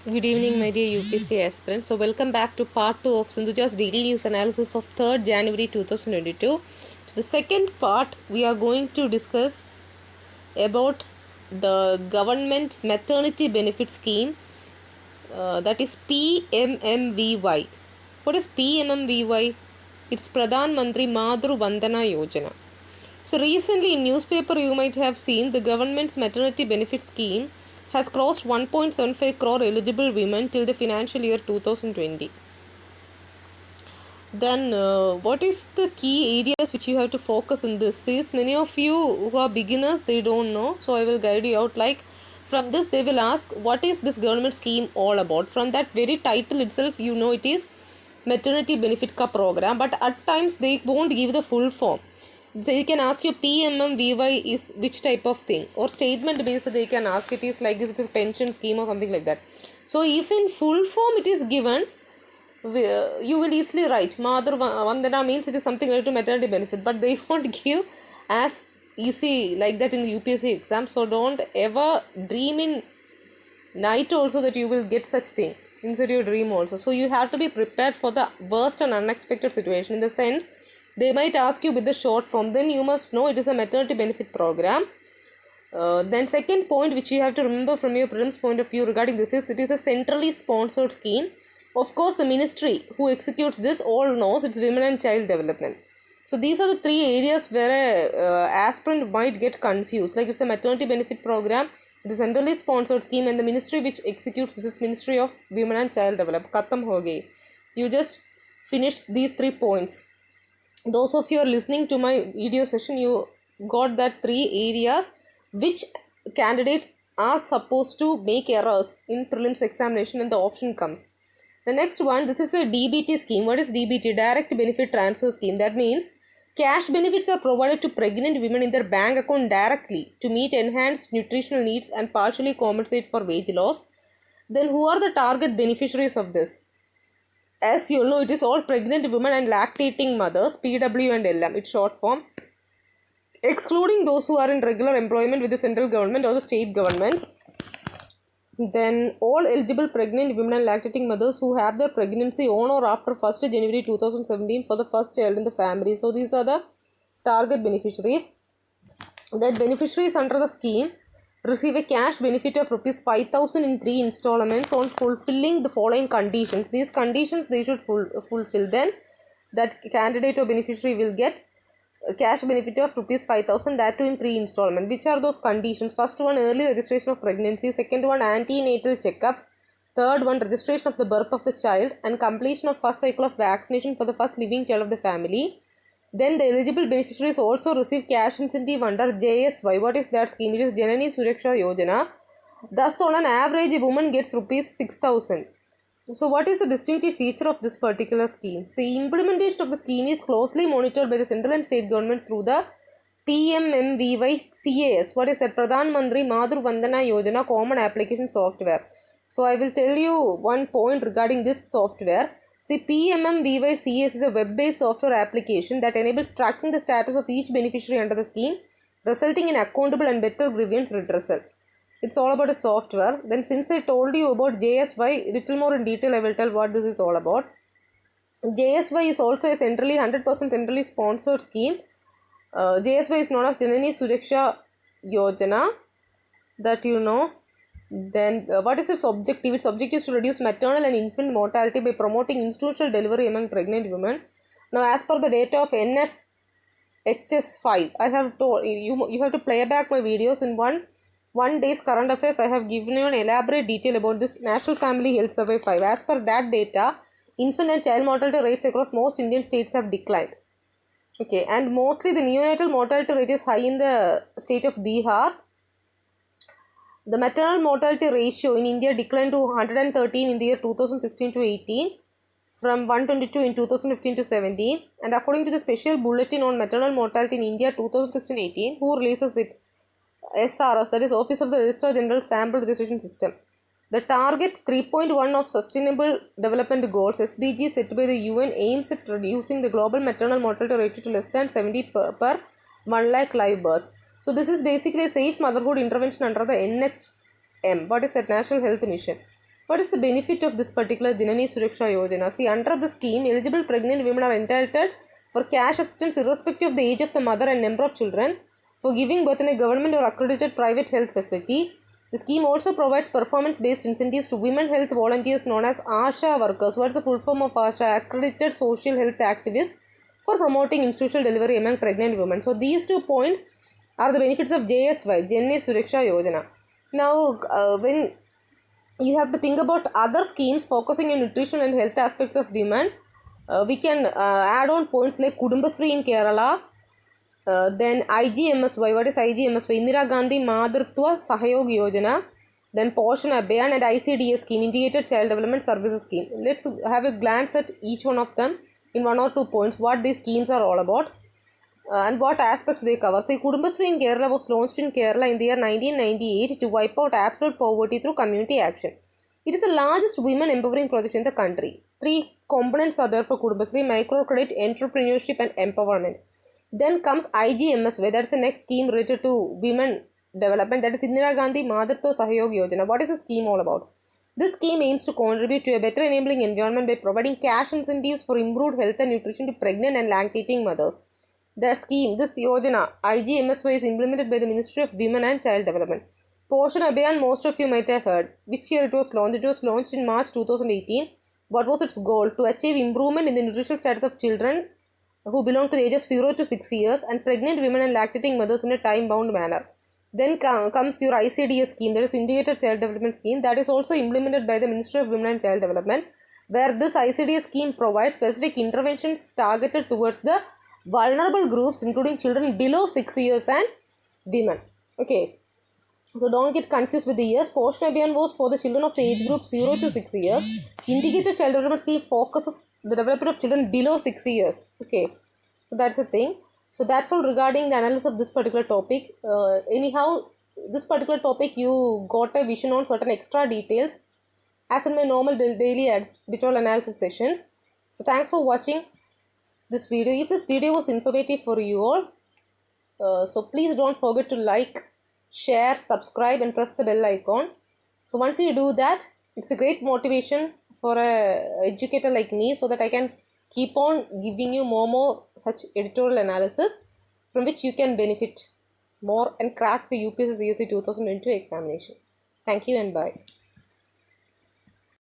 Good evening, my dear UPC aspirants. So, welcome back to part 2 of Sindhuja's daily news analysis of 3rd January 2022. So, the second part, we are going to discuss about the government maternity benefit scheme, that is PMMVY. What is PMMVY? It's Pradhan Mantri Madru Vandana Yojana. So recently in newspaper you might have seen the government's maternity benefit scheme has crossed 1.75 crore eligible women till the financial year 2020. Then what is the key areas which you have to focus in this is, many of you who are beginners, they don't know, so I will guide you out. Like, from this they will ask, what is this government scheme all about? From that very title itself you know it is maternity benefit ka program, but at times they won't give the full form. They can ask you PMMVY is which type of thing, or statement based they can ask it is like this, it is a pension scheme or something like that. So if in full form it is given, you will easily write Madhur Vandana means it is something related to maternity benefit, but they won't give as easy like that in the UPSC exam. So don't ever dream in night also that you will get such thing inside your dream also. So you have to be prepared for the worst and unexpected situation, in the sense they might ask you with the short form, then you must know it is a maternity benefit program. Then second point which you have to remember from your prelims point of view regarding this is, it is a centrally sponsored scheme. Of course the ministry who executes this all knows it's women and child development. So these are the three areas where a aspirant might get confused. Like, it's a maternity benefit program, the centrally sponsored scheme, and the ministry which executes this is Ministry of Women and Child Development. Khatam ho gayi. You just finished these 3 points. Those of you are listening to my video session, you got that 3 areas which candidates are supposed to make errors in prelims examination and the option comes. The next one, this is a DBT scheme. What is DBT? Direct Benefit Transfer Scheme. That means cash benefits are provided to pregnant women in their bank account directly to meet enhanced nutritional needs and partially compensate for wage loss. Then who are the target beneficiaries of this? As you know, it is all pregnant women and lactating mothers, PW and LM, it's short form, excluding those who are in regular employment with the central government or the state governments. Then all eligible pregnant women and lactating mothers who have their pregnancy on or after 1st January 2017 for the first child in the family. So these are the target beneficiaries. That beneficiaries under the scheme receive a cash benefit of rupees 5,000 in 3 installments on fulfilling the following conditions. These conditions they should fulfill. Then that candidate or beneficiary will get a cash benefit of rupees 5,000, that too in 3 installments. Which are those conditions? First one, early registration of pregnancy. Second one, antenatal checkup. Third one, registration of the birth of the child and completion of first cycle of vaccination for the first living child of the family. Then the eligible beneficiaries also receive cash incentive under JSY. What is that scheme? It is Janani Suraksha Yojana. Thus, on an average, a woman gets rupees 6,000. So, what is the distinctive feature of this particular scheme? See, implementation of the scheme is closely monitored by the central and state governments through the PMMVY CAS. What is that? Pradhan Mantri Madhur Vandana Yojana Common Application Software. So, I will tell you one point regarding this software. See, PMMVY CAS is a web-based software application that enables tracking the status of each beneficiary under the scheme, resulting in accountable and better grievance redressal. It's all about a software. Then since I told you about JSY, little more in detail I will tell what this is all about. JSY is also a 100% centrally sponsored scheme. JSY is known as Janani Suraksha Yojana, that you know. Then what is its objective? Its objective is to reduce maternal and infant mortality by promoting institutional delivery among pregnant women. Now, as per the data of NFHS5, I have told you have to play back my videos in one day's current affairs. I have given you an elaborate detail about this National Family Health Survey 5. As per that data, infant and child mortality rates across most Indian states have declined. Okay, and mostly the neonatal mortality rate is high in the state of Bihar. The maternal mortality ratio in India declined to 113 in the year 2016 to 18 from 122 in 2015 to 17, and according to the special bulletin on maternal mortality in India 2016-18, who releases it? SRS, that is Office of the Registrar General Sample Registration System. The target 3.1 of Sustainable Development Goals SDG set by the UN aims at reducing the global maternal mortality rate to less than 70 per 1 lakh live births. So this is basically a safe motherhood intervention under the NHM. What is that? National Health Mission. What is the benefit of this particular Janani Suraksha Yojana? See, under the scheme, eligible pregnant women are entitled for cash assistance irrespective of the age of the mother and number of children for giving birth in a government or accredited private health facility. The scheme also provides performance-based incentives to women health volunteers known as ASHA workers. What is the full form of ASHA? Accredited Social Health Activists, for promoting institutional delivery among pregnant women. So these 2 points are the benefits of JSY, Janani Suraksha Yojana. Now, when you have to think about other schemes focusing on nutritional and health aspects of women, we can add on points like Kudumbasri in Kerala, then IGMSY. What is IGMSY? Indira Gandhi Madartva Sahayog Yojana, then Poshan Abhiyan and ICDS scheme, Integrated Child Development Services scheme. Let's have a glance at each one of them in 1 or 2 points, what these schemes are all about and what aspects they cover. So, Kudumbasri in Kerala was launched in Kerala in the year 1998 to wipe out absolute poverty through community action. It is the largest women empowering project in the country. 3 components are there for Kudumbasri: microcredit, entrepreneurship and empowerment. Then comes IGMSY, that is the next scheme related to women development, that is Indira Gandhi Madartva Sahayog Yojana. What is the scheme all about? This scheme aims to contribute to a better enabling environment by providing cash incentives for improved health and nutrition to pregnant and lactating mothers. The scheme, this Yojana, IGMSY, is implemented by the Ministry of Women and Child Development. Poshan Abhiyan, most of you might have heard. Which year it was launched? It was launched in March 2018. What was its goal? To achieve improvement in the nutritional status of children who belong to the age of 0 to 6 years and pregnant women and lactating mothers in a time-bound manner. Then comes your ICDS scheme, that is Integrated Child Development Scheme, that is also implemented by the Ministry of Women and Child Development, where this ICDS scheme provides specific interventions targeted towards the vulnerable groups including children below 6 years and women. Okay. So don't get confused with the years. Poshan Abhiyan was for the children of the age group 0 to 6 years. Integrated Child Development Scheme focuses the development of children below 6 years. Okay. So that's the thing. So that's all regarding the analysis of this particular topic. Anyhow, this particular topic you got a vision on certain extra details as in my normal daily editorial analysis sessions. So thanks for watching this video. If this video was informative for you all, so please don't forget to like, share, subscribe and press the bell icon. So once you do that, it's a great motivation for a educator like me so that I can keep on giving you more such editorial analysis from which you can benefit more and crack the UPSC CSE 2022 examination. Thank you and bye.